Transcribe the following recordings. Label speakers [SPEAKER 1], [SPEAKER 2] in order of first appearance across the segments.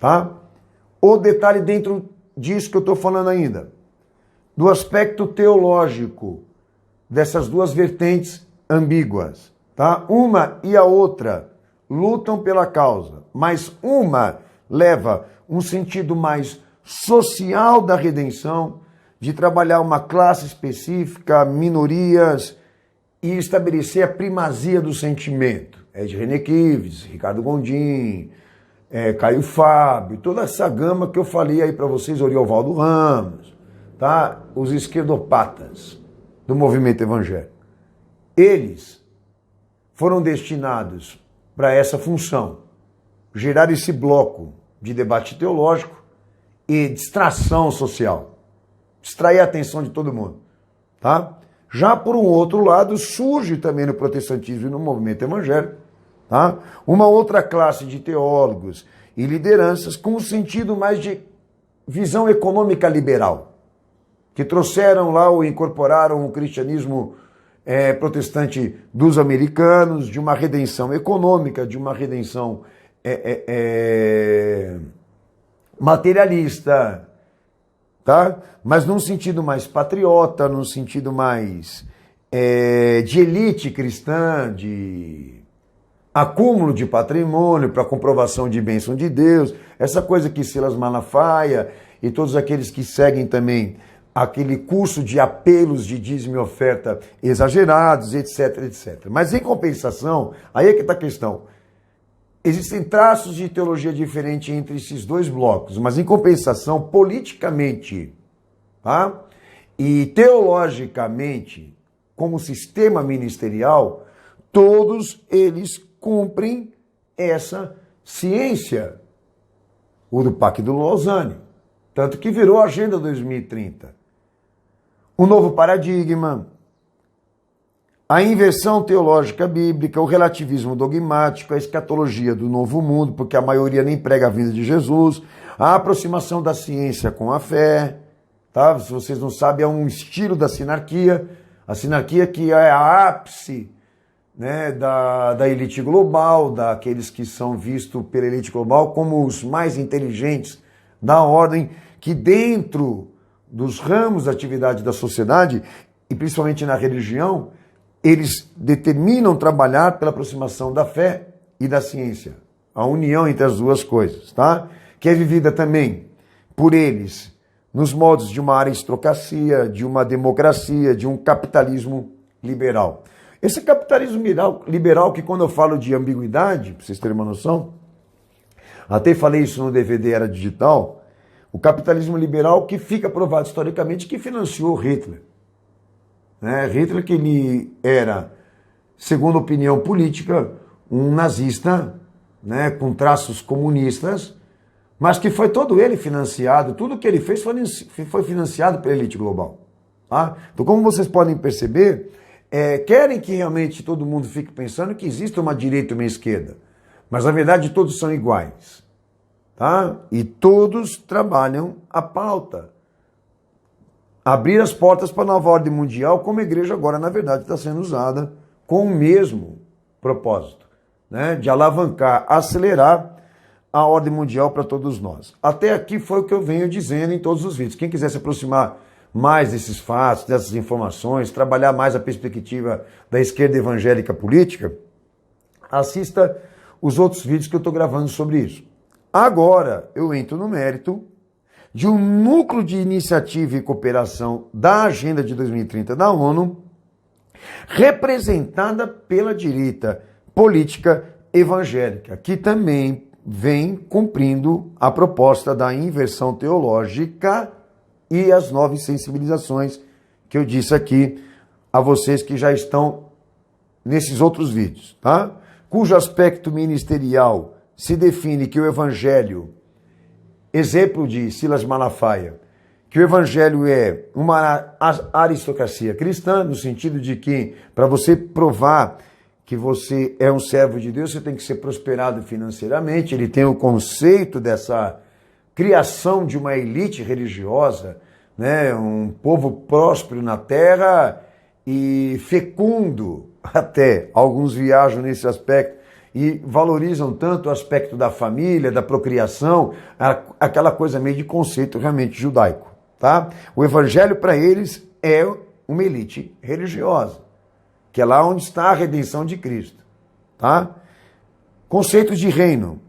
[SPEAKER 1] tá? O detalhe dentro disso que eu estou falando ainda, do aspecto teológico dessas duas vertentes ambíguas, tá? Uma e a outra lutam pela causa, mas uma leva um sentido mais social da redenção, de trabalhar uma classe específica, minorias, e estabelecer a primazia do sentimento. É de René Kives, Ricardo Gondim, Caio Fábio, toda essa gama que eu falei aí para vocês, Oriovaldo Ramos, tá? Os esquerdopatas do movimento evangélico. Eles foram destinados para essa função, gerar esse bloco de debate teológico e distração social, distrair a atenção de todo mundo, tá? Já por um outro lado, surge também no protestantismo e no movimento evangélico, tá? Uma outra classe de teólogos e lideranças com um sentido mais de visão econômica liberal, que trouxeram lá ou incorporaram o cristianismo protestante dos americanos, de uma redenção econômica, de uma redenção materialista, tá? Mas num sentido mais patriota, num sentido mais de elite cristã, de acúmulo de patrimônio para comprovação de bênção de Deus, essa coisa que Silas Malafaia e todos aqueles que seguem também aquele curso de apelos de dízimo e oferta exagerados, etc, etc. Mas em compensação, aí é que está a questão. Existem traços de teologia diferente entre esses dois blocos, mas em compensação, politicamente, tá? E teologicamente, como sistema ministerial, todos eles cumprem essa ciência, o do Pacto de Lausanne, tanto que virou a Agenda 2030. O novo paradigma, a inversão teológica bíblica, o relativismo dogmático, a escatologia do novo mundo, porque a maioria nem prega a vinda de Jesus, a aproximação da ciência com a fé, tá? Se vocês não sabem, é um estilo da sinarquia, a sinarquia que é a ápice, né, da elite global, daqueles que são vistos pela elite global como os mais inteligentes da ordem, que dentro dos ramos da atividade da sociedade, e principalmente na religião, eles determinam trabalhar pela aproximação da fé e da ciência, a união entre as duas coisas, tá? Que é vivida também por eles nos modos de uma aristocracia, de uma democracia, de um capitalismo liberal. Esse capitalismo liberal que, quando eu falo de ambiguidade, para vocês terem uma noção, até falei isso no DVD Era Digital, o capitalismo liberal que fica provado historicamente que financiou Hitler. Hitler, que ele era, segundo a opinião política, um nazista, né, com traços comunistas, mas que foi todo ele financiado, tudo que ele fez foi financiado pela elite global. Tá? Então, como vocês podem perceber, querem que realmente todo mundo fique pensando que existe uma direita e uma esquerda, mas na verdade todos são iguais. Tá? E todos trabalham a pauta. Abrir as portas para a nova ordem mundial, como a igreja agora, na verdade, está sendo usada com o mesmo propósito, né? De alavancar, acelerar a ordem mundial para todos nós. Até aqui foi o que eu venho dizendo em todos os vídeos. Quem quiser se aproximar mais desses fatos, dessas informações, trabalhar mais a perspectiva da esquerda evangélica política, assista os outros vídeos que eu estou gravando sobre isso. Agora eu entro no mérito de um núcleo de iniciativa e cooperação da Agenda de 2030 da ONU, representada pela direita política evangélica, que também vem cumprindo a proposta da inversão teológica e as novas sensibilizações que eu disse aqui a vocês que já estão nesses outros vídeos, tá? Cujo aspecto ministerial se define que o evangelho, exemplo de Silas Malafaia, que o evangelho é uma aristocracia cristã, no sentido de que, para você provar que você é um servo de Deus, você tem que ser prosperado financeiramente. Ele tem o conceito dessa criação de uma elite religiosa, né? Um povo próspero na terra e fecundo, até alguns viajam nesse aspecto, e valorizam tanto o aspecto da família, da procriação, aquela coisa meio de conceito realmente judaico, tá? O evangelho para eles é uma elite religiosa, que é lá onde está a redenção de Cristo, tá? Conceito de reino,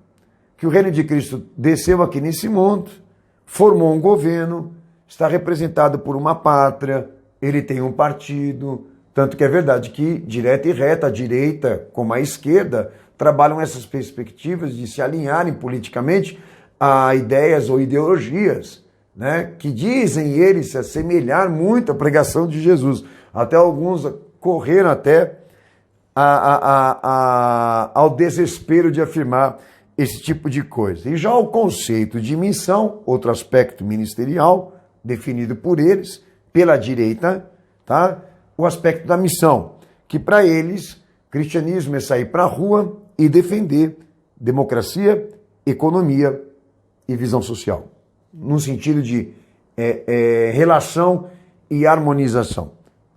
[SPEAKER 1] que o reino de Cristo desceu aqui nesse mundo, formou um governo, está representado por uma pátria, ele tem um partido, tanto que é verdade que direta e reta, a direita como a esquerda, trabalham essas perspectivas de se alinharem politicamente a ideias ou ideologias, né, que dizem eles se assemelhar muito à pregação de Jesus. Até alguns correram até ao desespero de afirmar esse tipo de coisa. E já o conceito de missão, outro aspecto ministerial, definido por eles, pela direita, tá? O aspecto da missão, que para eles, cristianismo é sair para a rua e defender democracia, economia e visão social, no sentido de relação e harmonização,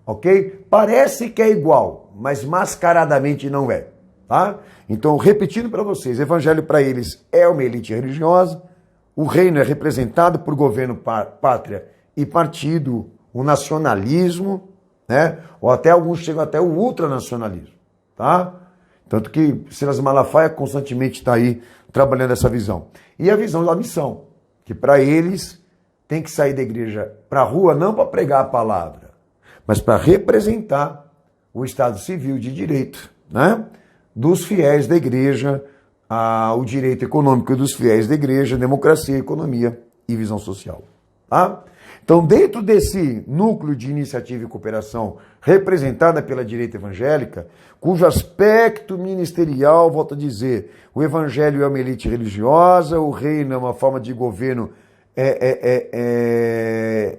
[SPEAKER 1] ok? Parece que é igual, mas mascaradamente não é, tá? Então, repetindo para vocês, evangelho para eles é uma elite religiosa, o reino é representado por governo, pátria e partido, o nacionalismo, né? Ou até alguns chegam até o ultranacionalismo, tá? Tanto que Silas Malafaia constantemente está aí trabalhando essa visão. E a visão da missão, que para eles tem que sair da igreja para a rua não para pregar a palavra, mas para representar o Estado civil de direito, né? Dos fiéis da igreja, o direito econômico dos fiéis da igreja, democracia, economia e visão social, tá? Então, dentro desse núcleo de iniciativa e cooperação representada pela direita evangélica, cujo aspecto ministerial, volto a dizer, o evangelho é uma elite religiosa, o reino é uma forma de governo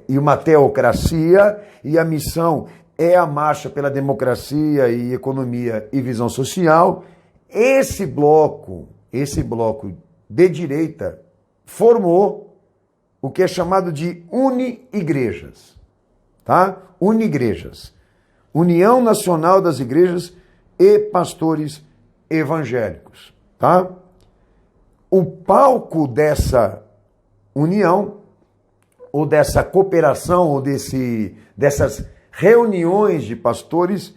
[SPEAKER 1] e uma teocracia, e a missão é a marcha pela democracia e economia e visão social, esse bloco de direita formou o que é chamado de uni-igrejas, tá? Uni-igrejas. União Nacional das Igrejas e Pastores Evangélicos, tá? O palco dessa união, ou dessa cooperação, ou dessas reuniões de pastores,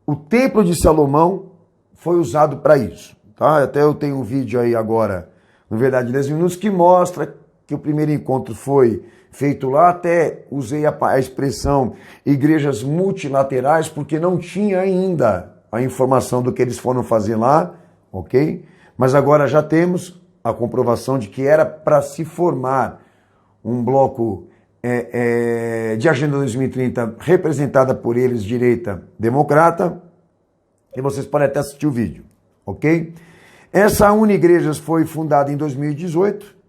[SPEAKER 1] o Templo de Salomão foi usado para isso, tá? Até eu tenho um vídeo aí agora, no Verdade 10 Minutos, que mostra que o primeiro encontro foi feito lá, até usei a expressão igrejas multilaterais, porque não tinha ainda a informação do que eles foram fazer lá, ok? Mas agora já temos a comprovação de que era para se formar um bloco de Agenda 2030 representada por eles, direita democrata, e vocês podem até assistir o vídeo, ok? Essa Uni-Igrejas foi fundada em 2018.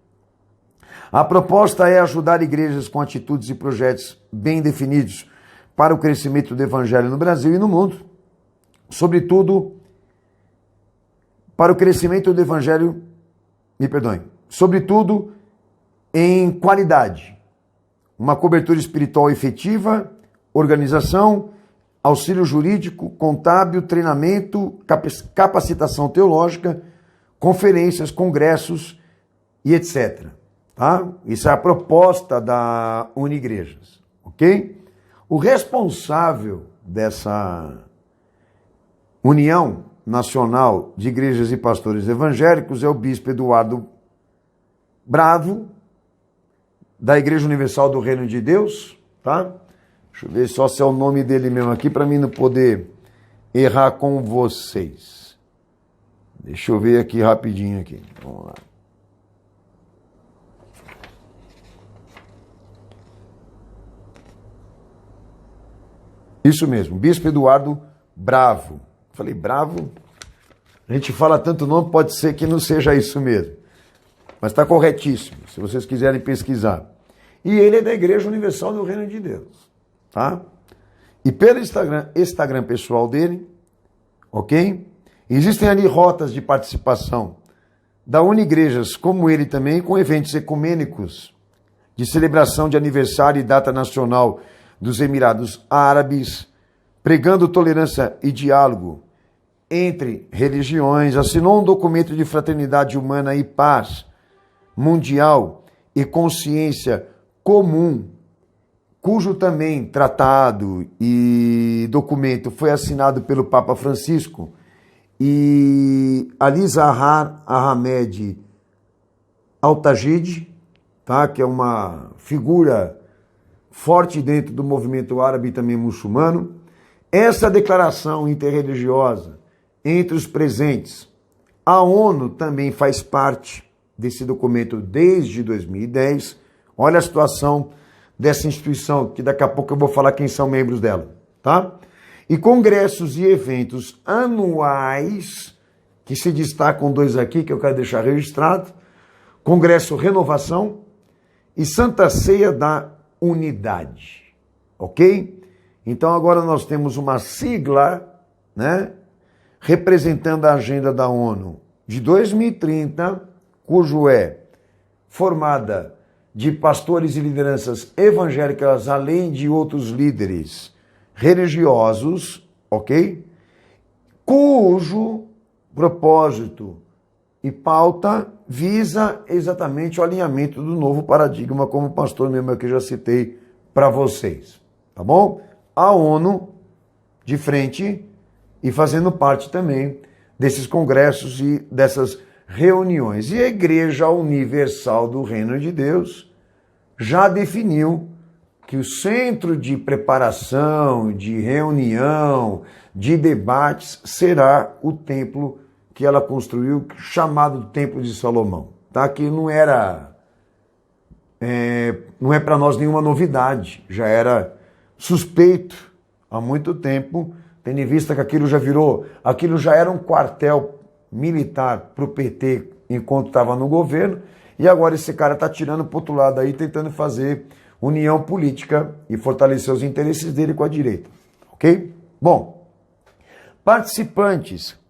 [SPEAKER 1] A proposta é ajudar igrejas com atitudes e projetos bem definidos para o crescimento do evangelho no Brasil e no mundo, sobretudo para o crescimento do evangelho, sobretudo em qualidade, uma cobertura espiritual efetiva, organização, auxílio jurídico, contábil, treinamento, capacitação teológica, conferências, congressos e etc. Tá? Isso é a proposta da Uni-Igrejas, ok? O responsável dessa União Nacional de Igrejas e Pastores Evangélicos é o Bispo Eduardo Bravo, da Igreja Universal do Reino de Deus, tá? Deixa eu ver só se é o nome dele mesmo aqui, para mim não poder errar com vocês. Deixa eu ver aqui rapidinho aqui. Vamos lá. Isso mesmo, Bispo Eduardo Bravo. Falei, Bravo? A gente fala tanto nome, pode ser que não seja isso mesmo. Mas está corretíssimo, se vocês quiserem pesquisar. E ele é da Igreja Universal do Reino de Deus, tá? E pelo Instagram pessoal dele, ok? Existem ali rotas de participação da Uni-Igrejas, como ele também, com eventos ecumênicos de celebração de aniversário e data nacional dos Emirados Árabes, pregando tolerância e diálogo entre religiões, assinou um documento de fraternidade humana e paz mundial e consciência comum, cujo também tratado e documento foi assinado pelo Papa Francisco e Ali Zahar Ahmed Al-Tajid, tá? Que é uma figura forte dentro do movimento árabe e também muçulmano. Essa declaração interreligiosa entre os presentes, a ONU também faz parte desse documento desde 2010. Olha a situação dessa instituição, que daqui a pouco eu vou falar quem são membros dela, tá? E congressos e eventos anuais, que se destacam dois aqui, que eu quero deixar registrado: Congresso Renovação e Santa Ceia da Unidade, ok? Então agora nós temos uma sigla, né, representando a agenda da ONU de 2030, cujo é formada de pastores e lideranças evangélicas, além de outros líderes religiosos, ok? Cujo propósito e pauta visa exatamente o alinhamento do novo paradigma, como o pastor mesmo aqui já citei para vocês, tá bom? A ONU de frente e fazendo parte também desses congressos e dessas reuniões. E a Igreja Universal do Reino de Deus já definiu que o centro de preparação, de reunião, de debates será o templo que ela construiu, chamado Templo de Salomão, tá? Que não é para nós nenhuma novidade, já era suspeito há muito tempo, tendo em vista que aquilo já era um quartel militar para o PT enquanto estava no governo, e agora esse cara está tirando para o outro lado aí, tentando fazer união política e fortalecer os interesses dele com a direita, ok? Bom, participantes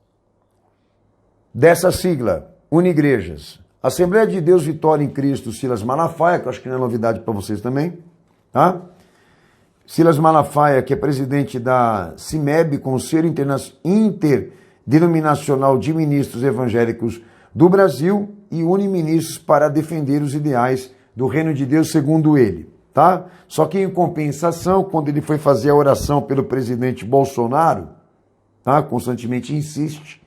[SPEAKER 1] dessa sigla, Unigrejas: Assembleia de Deus Vitória em Cristo, Silas Malafaia, que eu acho que não é novidade para vocês também, tá? Silas Malafaia, que é presidente da CIMEB, Conselho Interdenominacional de Ministros Evangélicos do Brasil, e une ministros para defender os ideais do Reino de Deus, segundo ele, tá? Só que em compensação, quando ele foi fazer a oração pelo presidente Bolsonaro, tá? Constantemente insiste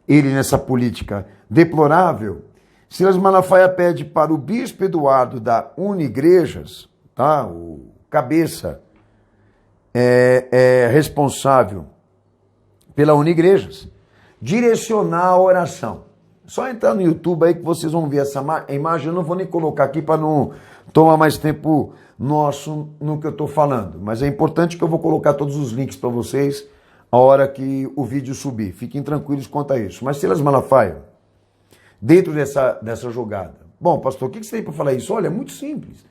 [SPEAKER 1] ele nessa política deplorável, Silas Malafaia pede para o bispo Eduardo da Unigrejas, tá? O cabeça responsável pela Unigrejas, direcionar a oração. Só entrar no YouTube aí que vocês vão ver essa imagem. Eu não vou nem colocar aqui para não tomar mais tempo nosso no que eu estou falando, mas é importante que eu vou colocar todos os links para vocês a hora que o vídeo subir. Fiquem tranquilos quanto a isso. Mas Silas Malafaia, dentro dessa jogada. Bom, pastor, o que você tem para falar isso? Olha, é muito simples.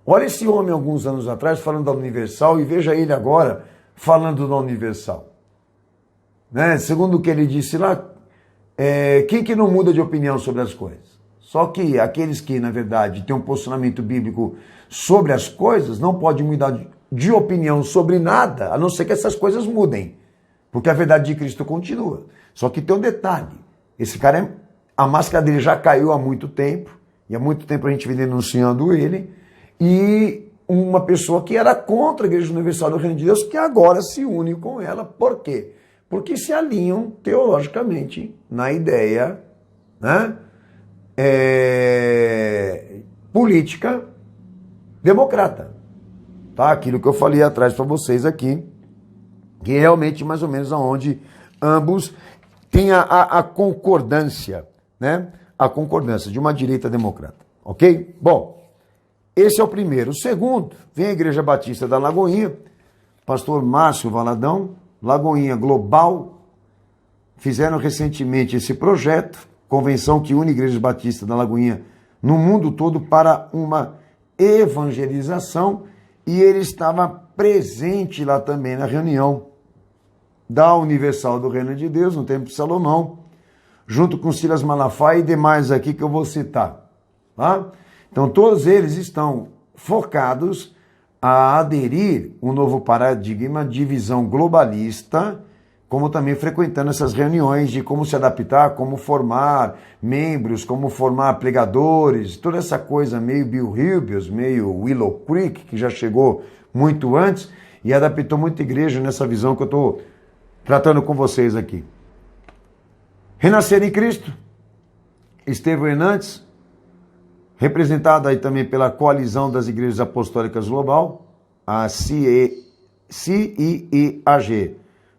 [SPEAKER 1] Olha esse homem alguns anos atrás falando da Universal e veja ele agora falando da Universal. Né? Segundo o que ele disse lá, quem que não muda de opinião sobre as coisas? Só que aqueles que, na verdade, têm um posicionamento bíblico sobre as coisas não podem mudar de opinião sobre nada, a não ser que essas coisas mudem. Porque a verdade de Cristo continua. Só que tem um detalhe. Esse cara, a máscara dele já caiu há muito tempo, e há muito tempo a gente vem denunciando ele, e uma pessoa que era contra a Igreja Universal do Reino de Deus, que agora se une com ela. Por quê? Porque se alinham teologicamente na ideia, né, política democrata. Tá? Aquilo que eu falei atrás para vocês aqui, que é realmente mais ou menos aonde ambos têm a concordância, né? A concordância de uma direita democrata. Ok? Bom, esse é o primeiro. O segundo, vem a Igreja Batista da Lagoinha, pastor Márcio Valadão, Lagoinha Global, fizeram recentemente esse projeto, convenção que une igrejas batistas da Lagoinha no mundo todo para uma evangelização, e ele estava presente lá também na reunião da Universal do Reino de Deus, no Templo de Salomão, junto com Silas Malafaia e demais aqui que eu vou citar. Tá? Então todos eles estão focados a aderir um novo paradigma de visão globalista, como também frequentando essas reuniões de como se adaptar, como formar membros, como formar pregadores, toda essa coisa meio Bill Hybels, meio Willow Creek, que já chegou muito antes e adaptou muita igreja nessa visão que eu estou tratando com vocês aqui. Renascer em Cristo, Estevão Hernandes, representado aí também pela Coalizão das Igrejas Apostólicas Global, a CIEAG,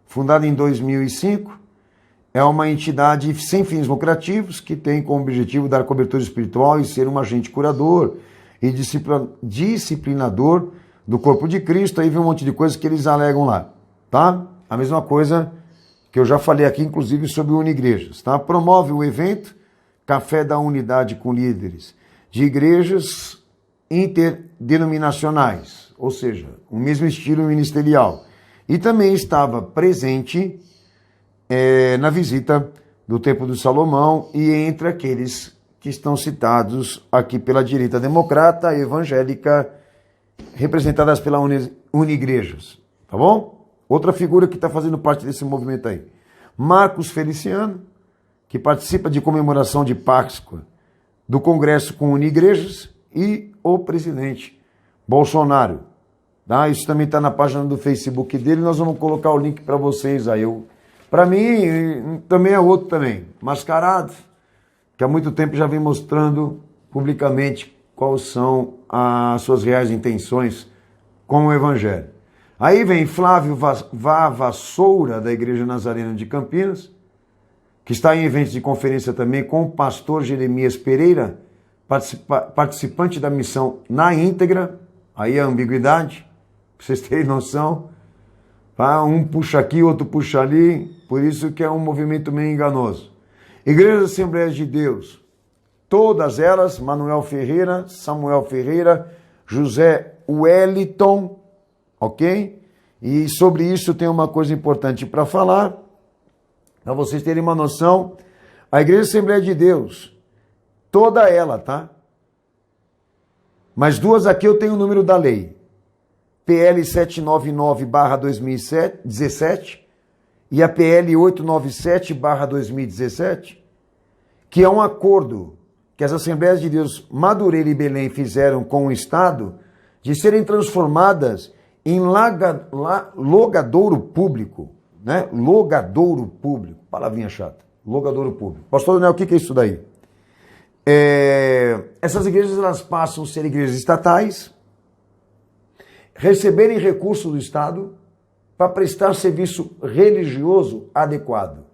[SPEAKER 1] fundada em 2005, é uma entidade sem fins lucrativos que tem como objetivo dar cobertura espiritual e ser um agente curador e disciplinador do corpo de Cristo. Aí vem um monte de coisas que eles alegam lá, tá? A mesma coisa que eu já falei aqui, inclusive, sobre Unigrejas, tá? Promove o evento Café da Unidade com líderes de igrejas interdenominacionais, ou seja, o mesmo estilo ministerial. E também estava presente na visita do Templo de Salomão e entre aqueles que estão citados aqui pela direita democrata, evangélica, representadas pela Unigrejas, tá bom? Outra figura que está fazendo parte desse movimento aí. Marcos Feliciano, que participa de comemoração de Páscoa do Congresso com Unigrejas, e o presidente Bolsonaro. Tá? Isso também está na página do Facebook dele, nós vamos colocar o link para vocês aí. Para mim, também é outro também, mascarado, que há muito tempo já vem mostrando publicamente quais são as suas reais intenções com o Evangelho. Aí vem Flávio Vassoura, da Igreja Nazarena de Campinas, que está em eventos de conferência também com o pastor Jeremias Pereira, participante da missão na íntegra. Aí a ambiguidade, para vocês terem noção. Tá? Um puxa aqui, outro puxa ali, por isso que é um movimento meio enganoso. Igrejas Assembleias de Deus, todas elas, Manuel Ferreira, Samuel Ferreira, José Wellington, ok? E sobre isso tem uma coisa importante para falar, para vocês terem uma noção. A Igreja Assembleia de Deus, toda ela, tá? Mas duas aqui eu tenho o número da lei. PL 799/2017 e a PL 897/2017, que é um acordo que as Assembleias de Deus Madureira e Belém fizeram com o Estado de serem transformadas em logadouro público, né? Logadouro público, palavrinha chata, logadouro público. Pastor Daniel, o que é isso daí? Essas igrejas elas passam a ser igrejas estatais, receberem recursos do Estado para prestar serviço religioso adequado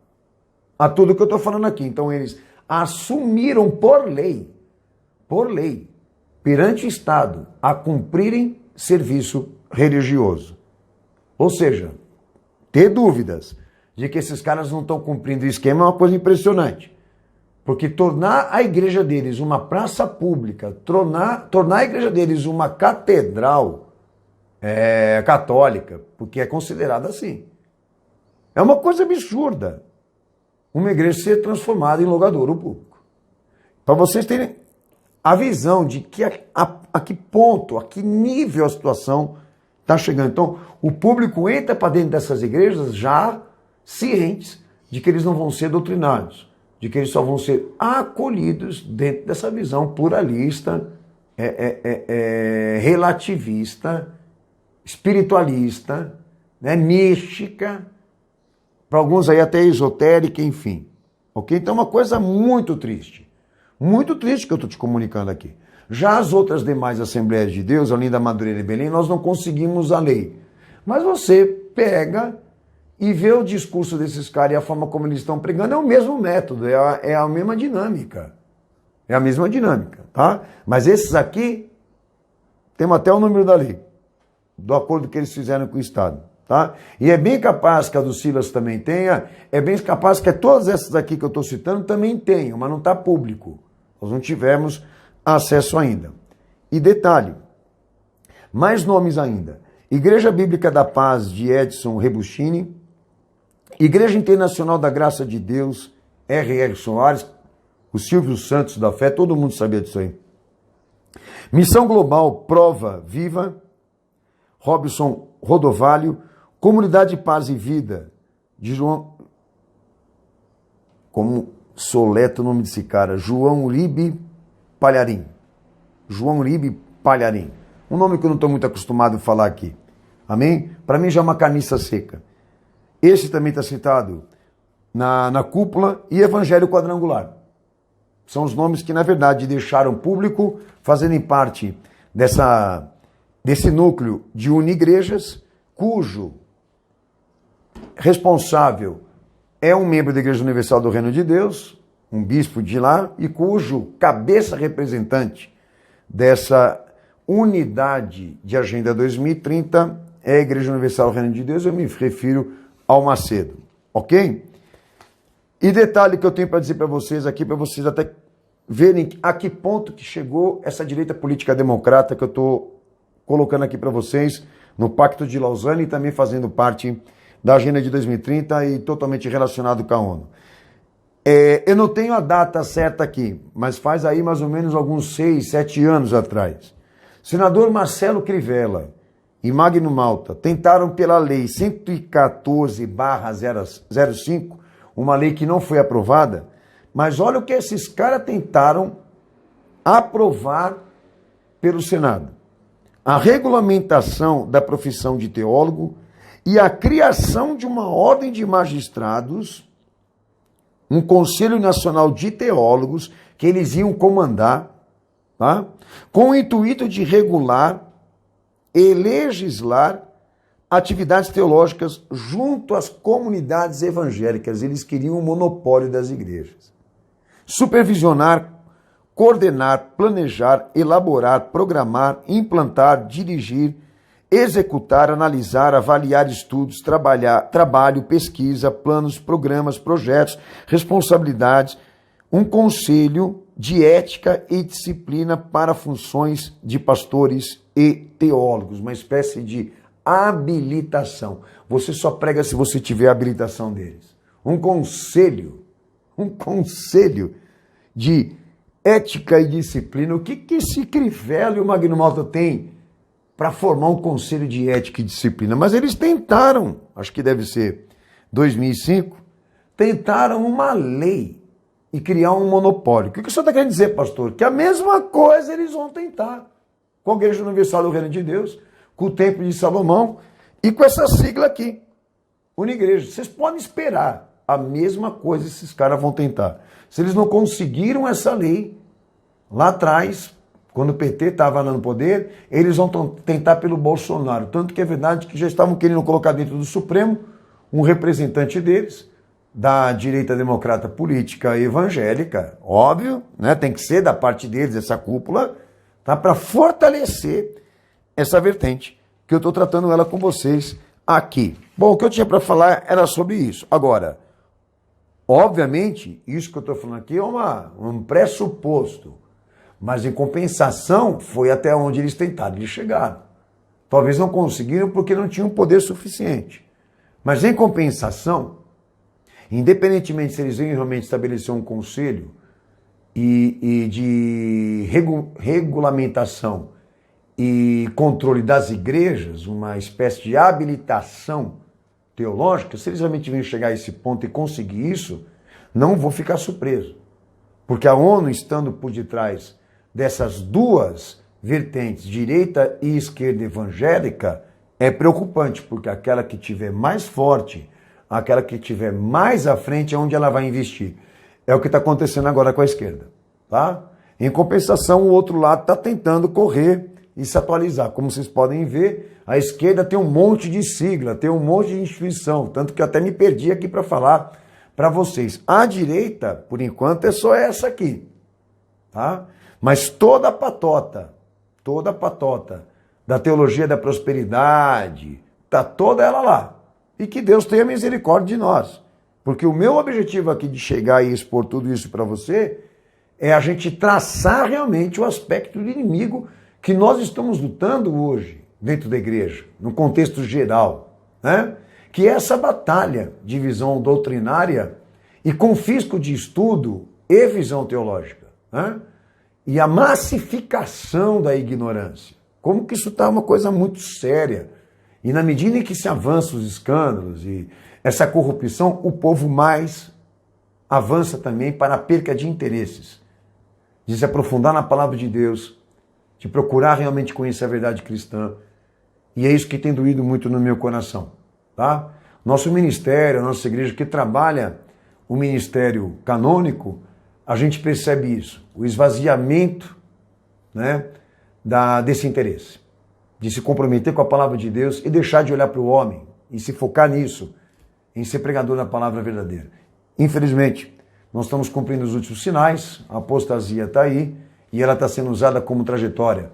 [SPEAKER 1] a tudo que eu estou falando aqui. Então eles assumiram por lei, perante o Estado, a cumprirem serviço religioso. Ou seja, ter dúvidas de que esses caras não estão cumprindo o esquema é uma coisa impressionante. Porque tornar a igreja deles uma praça pública, tornar a igreja deles uma catedral católica, porque é considerada assim, é uma coisa absurda. Uma igreja ser transformada em logadouro público. Para vocês terem a visão de que a que ponto, a que nível a situação está chegando. Então, o público entra para dentro dessas igrejas já cientes de que eles não vão ser doutrinados, de que eles só vão ser acolhidos dentro dessa visão pluralista, relativista, espiritualista, né, mística, para alguns aí até esotérica, enfim. Ok? Então é uma coisa muito triste que eu estou te comunicando aqui. Já as outras demais Assembleias de Deus, além da Madureira e Belém, nós não conseguimos a lei. Mas você pega e vê o discurso desses caras e a forma como eles estão pregando, é o mesmo método, é a mesma dinâmica. É a mesma dinâmica, tá? Mas esses aqui, temos até o número da lei, do acordo que eles fizeram com o Estado, tá? E é bem capaz que a do Silas também tenha, é bem capaz que todas essas aqui que eu estou citando também tenham, mas não está público. Nós não tivemos acesso ainda. E detalhe, mais nomes ainda. Igreja Bíblica da Paz, de Edson Rebustini, Igreja Internacional da Graça de Deus, R.R. Soares, o Silvio Santos da Fé, todo mundo sabia disso aí. Missão Global Prova Viva, Robson Rodovalho, Comunidade Paz e Vida, de João, como soletra o nome desse cara, João Uribe Palharim. João Uribe Palharim. Um nome que eu não estou muito acostumado a falar aqui. Amém? Para mim já é uma carniça seca. Esse também está citado na cúpula e Evangelho Quadrangular. São os nomes que, na verdade, deixaram público, fazendo parte desse núcleo de unigrejas, cujo responsável é um membro da Igreja Universal do Reino de Deus, um bispo de lá, e cujo cabeça representante dessa unidade de Agenda 2030 é a Igreja Universal do Reino de Deus. Eu me refiro ao Macedo, ok? E detalhe que eu tenho para dizer para vocês aqui, para vocês até verem a que ponto que chegou essa direita política democrata que eu estou colocando aqui para vocês no Pacto de Lausanne e também fazendo parte da Agenda de 2030 e totalmente relacionado com a ONU. Eu não tenho a data certa aqui, mas faz aí mais ou menos alguns 6, 7 anos atrás. Senador Marcelo Crivella e Magno Malta tentaram pela lei 114/05, uma lei que não foi aprovada, mas olha o que esses caras tentaram aprovar pelo Senado. A regulamentação da profissão de teólogo e a criação de uma ordem de magistrados, um Conselho Nacional de Teólogos, que eles iam comandar, tá? Com o intuito de regular e legislar atividades teológicas junto às comunidades evangélicas. Eles queriam o monopólio das igrejas. Supervisionar, coordenar, planejar, elaborar, programar, implantar, dirigir, executar, analisar, avaliar estudos, trabalho, pesquisa, planos, programas, projetos, responsabilidades, um conselho de ética e disciplina para funções de pastores e teólogos, uma espécie de habilitação. Você só prega se você tiver a habilitação deles. Um conselho de ética e disciplina. O que esse Crivella e o Magno Malta têm para formar um conselho de ética e disciplina? Mas eles tentaram, acho que deve ser 2005, tentaram uma lei e criar um monopólio. O que o senhor está querendo dizer, pastor? Que a mesma coisa eles vão tentar com a Igreja Universal do Reino de Deus, com o Templo de Salomão e com essa sigla aqui, Unigreja. Vocês podem esperar, a mesma coisa esses caras vão tentar. Se eles não conseguiram essa lei lá atrás, quando o PT estava lá no poder, eles vão tentar pelo Bolsonaro. Tanto que é verdade que já estavam querendo colocar dentro do Supremo um representante deles, da direita democrata política evangélica, óbvio, né? Tem que ser da parte deles essa cúpula, tá? Para fortalecer essa vertente, que eu estou tratando ela com vocês aqui. Bom, o que eu tinha para falar era sobre isso. Agora, obviamente, isso que eu estou falando aqui é um pressuposto, mas em compensação foi até onde eles tentaram, eles chegaram. Talvez não conseguiram porque não tinham poder suficiente. Mas em compensação, independentemente se eles vêm realmente estabelecer um conselho e de regulamentação e controle das igrejas, uma espécie de habilitação teológica, se eles realmente vêm chegar a esse ponto e conseguir isso, não vou ficar surpreso. Porque a ONU, estando por detrás dessas duas vertentes, direita e esquerda evangélica, é preocupante, porque aquela que tiver mais forte, aquela que tiver mais à frente é onde ela vai investir. É o que está acontecendo agora com a esquerda. Tá? Em compensação, o outro lado está tentando correr e se atualizar. Como vocês podem ver, a esquerda tem um monte de sigla, tem um monte de instituição, tanto que eu até me perdi aqui para falar para vocês. A direita, por enquanto, é só essa aqui. Tá? Mas toda a patota da teologia da prosperidade, está toda ela lá. E que Deus tenha misericórdia de nós. Porque o meu objetivo aqui de chegar e expor tudo isso para você é a gente traçar realmente o aspecto do inimigo que nós estamos lutando hoje dentro da igreja, no contexto geral, né? Que é essa batalha de visão doutrinária e confisco de estudo e visão teológica, né? E a massificação da ignorância. Como que isso está uma coisa muito séria. E na medida em que se avançam os escândalos e essa corrupção, o povo mais avança também para a perca de interesses, de se aprofundar na palavra de Deus, de procurar realmente conhecer a verdade cristã. E é isso que tem doído muito no meu coração, tá? Nosso ministério, a nossa igreja que trabalha o ministério canônico, a gente percebe isso, o esvaziamento, né, desse interesse, de se comprometer com a palavra de Deus e deixar de olhar para o homem e se focar nisso, em ser pregador da palavra verdadeira. Infelizmente, nós estamos cumprindo os últimos sinais, a apostasia está aí e ela está sendo usada como trajetória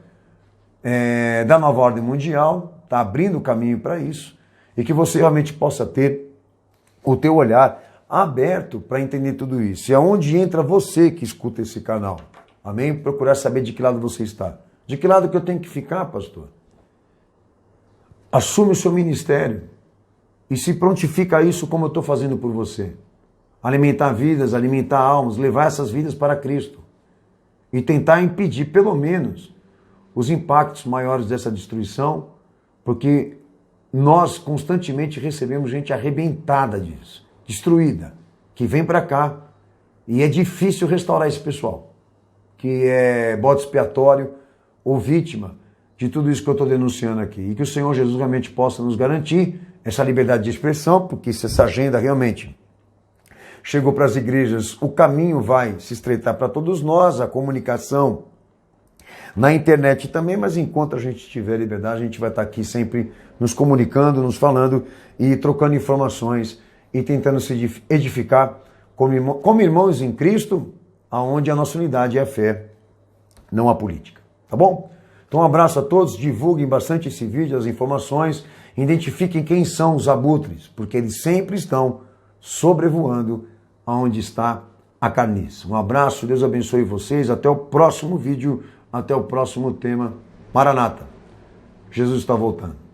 [SPEAKER 1] da nova ordem mundial, está abrindo o caminho para isso e que você realmente possa ter o teu olhar aberto para entender tudo isso. E é onde entra você que escuta esse canal. Amém? Procurar saber de que lado você está. De que lado que eu tenho que ficar, pastor? Assume o seu ministério e se prontifica a isso como eu estou fazendo por você. Alimentar vidas, alimentar almas, levar essas vidas para Cristo. E tentar impedir, pelo menos, os impactos maiores dessa destruição, porque nós constantemente recebemos gente arrebentada disso, destruída, que vem para cá e é difícil restaurar esse pessoal, que é bode expiatório ou vítima de tudo isso que eu estou denunciando aqui. E que o Senhor Jesus realmente possa nos garantir essa liberdade de expressão, porque se essa agenda realmente chegou para as igrejas, o caminho vai se estreitar para todos nós, a comunicação na internet também, mas enquanto a gente tiver liberdade, a gente vai estar aqui sempre nos comunicando, nos falando e trocando informações e tentando se edificar como irmãos em Cristo, aonde a nossa unidade é a fé, não a política. Tá bom? Então um abraço a todos, divulguem bastante esse vídeo, as informações, identifiquem quem são os abutres, porque eles sempre estão sobrevoando aonde está a carniça. Um abraço, Deus abençoe vocês, até o próximo vídeo, até o próximo tema. Maranata, Jesus está voltando.